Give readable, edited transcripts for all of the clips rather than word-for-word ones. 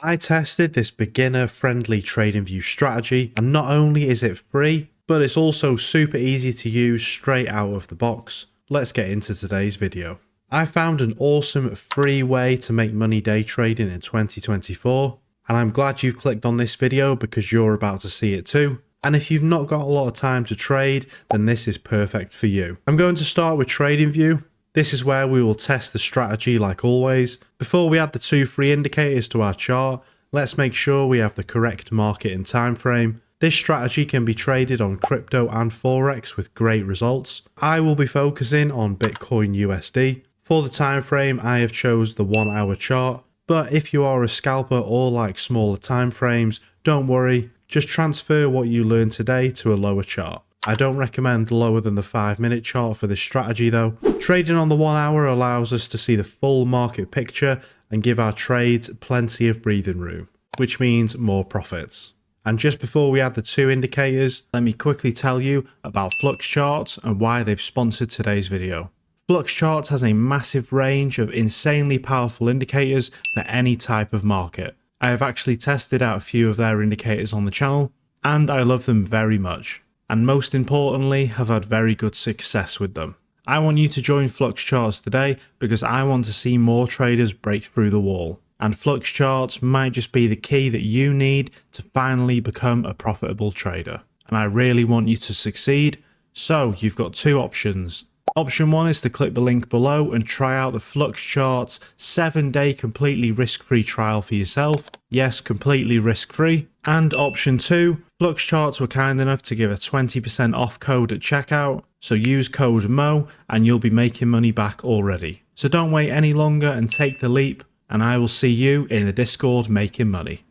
I tested this beginner-friendly TradingView strategy, and not only is it free, but it's also super easy to use straight out of the box. Let's get into today's video. I found an awesome free way to make money day trading in 2024, and I'm glad you clicked on this video because you're about to see it too. And if you've not got a lot of time to trade, then this is perfect for you. I'm going to start with TradingView. This is where we will test the strategy like always. Before we add the two free indicators to our chart, let's make sure we have the correct market and time frame. This strategy can be traded on crypto and Forex with great results. I will be focusing on Bitcoin USD. For the time frame, I have chose the 1 hour chart, but if you are a scalper or like smaller time frames, don't worry, just transfer what you learned today to a lower chart. I don't recommend lower than the 5-minute chart for this strategy though. Trading on the 1 hour allows us to see the full market picture and give our trades plenty of breathing room, which means more profits. And just before we add the two indicators, let me quickly tell you about Flux Charts and why they've sponsored today's video. Flux Charts has a massive range of insanely powerful indicators for any type of market. I have actually tested out a few of their indicators on the channel, and I love them very much. And most importantly, have had very good success with them. I want you to join Flux Charts today because I want to see more traders break through the wall. And Flux Charts might just be the key that you need to finally become a profitable trader. And I really want you to succeed. So you've got two options. Option 1 is to click the link below and try out the Flux Charts 7-day completely risk-free trial for yourself. Yes, completely risk-free. And option 2, Flux Charts were kind enough to give a 20% off code at checkout. So use code MO and you'll be making money back already. So don't wait any longer and take the leap, and I will see you in the Discord making money.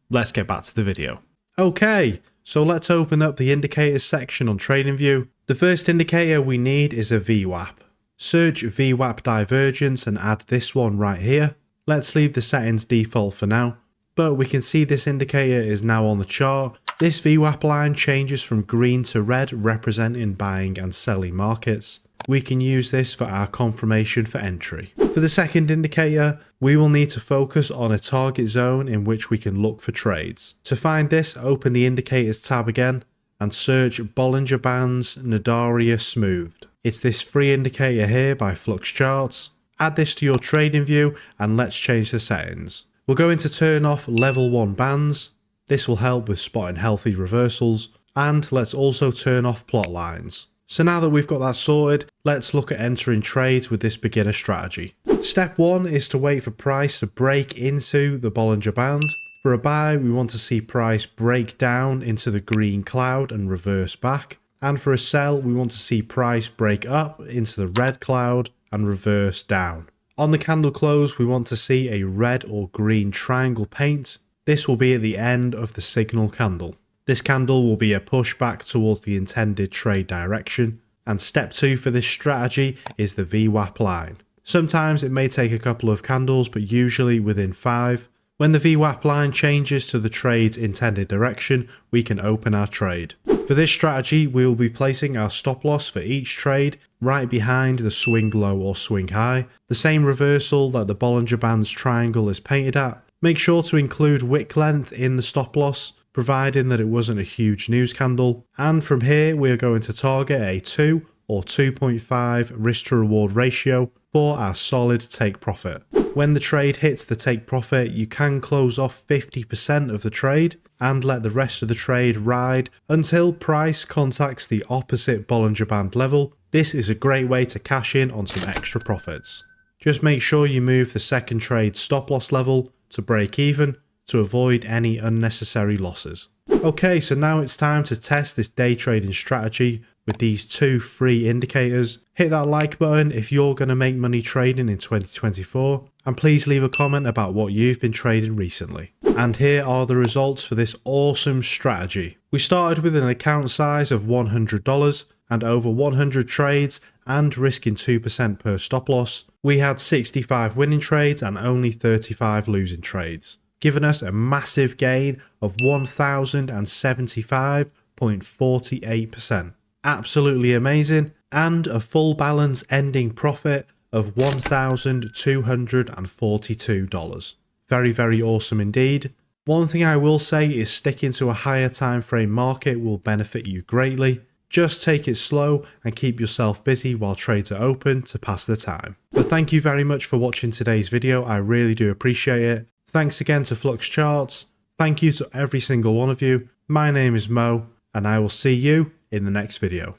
Let's get back to the video. Okay, so let's open up the indicators section on TradingView. The first indicator we need is a VWAP. Search VWAP divergence and add this one right here. Let's leave the settings default for now, but we can see this indicator is now on the chart. This VWAP line changes from green to red, representing buying and selling markets. We can use this for our confirmation for entry. For the second indicator, we will need to focus on a target zone in which we can look for trades. To find this, open the indicators tab again and search Bollinger Bands Nadaria Smoothed. It's this free indicator here by Flux Charts. Add this to your TradingView and let's change the settings. We're going to turn off level 1 bands. This will help with spotting healthy reversals, and let's also turn off plot lines. So now that we've got that sorted, let's look at entering trades with this beginner strategy. Step 1 is to wait for price to break into the Bollinger Band. For a buy, we want to see price break down into the green cloud and reverse back. And for a sell, we want to see price break up into the red cloud and reverse down. On the candle close, we want to see a red or green triangle paint. This will be at the end of the signal candle. This candle will be a push back towards the intended trade direction. And step 2 for this strategy is the VWAP line. Sometimes it may take a couple of candles, but usually within 5. When the VWAP line changes to the trade's intended direction, we can open our trade. For this strategy, we will be placing our stop loss for each trade right behind the swing low or swing high, the same reversal that the Bollinger Bands triangle is painted at. Make sure to include wick length in the stop loss, providing that it wasn't a huge news candle. And from here, we are going to target a 2 or 2.5 risk to reward ratio for our solid take profit. When the trade hits the take profit, you can close off 50% of the trade and let the rest of the trade ride until price contacts the opposite Bollinger Band level. This is a great way to cash in on some extra profits. Just make sure you move the second trade stop loss level to break even to avoid any unnecessary losses. Okay, so now it's time to test this day trading strategy with these two free indicators. Hit that like button if you're going to make money trading in 2024, and please leave a comment about what you've been trading recently. And here are the results for this awesome strategy. We started with an account size of $100 and over 100 trades and risking 2% per stop loss. We had 65 winning trades and only 35 losing trades, giving us a massive gain of 1,075.48%. Absolutely amazing, and a full balance ending profit of $1,242. very awesome indeed. One thing I will say is sticking to a higher time frame market will benefit you greatly. Just take it slow and keep yourself busy while trades are open to pass the time. But thank you very much for watching today's video, I really do appreciate it. Thanks again to Flux Charts. Thank you to every single one of you. My name is Mo, and I will see you in the next video.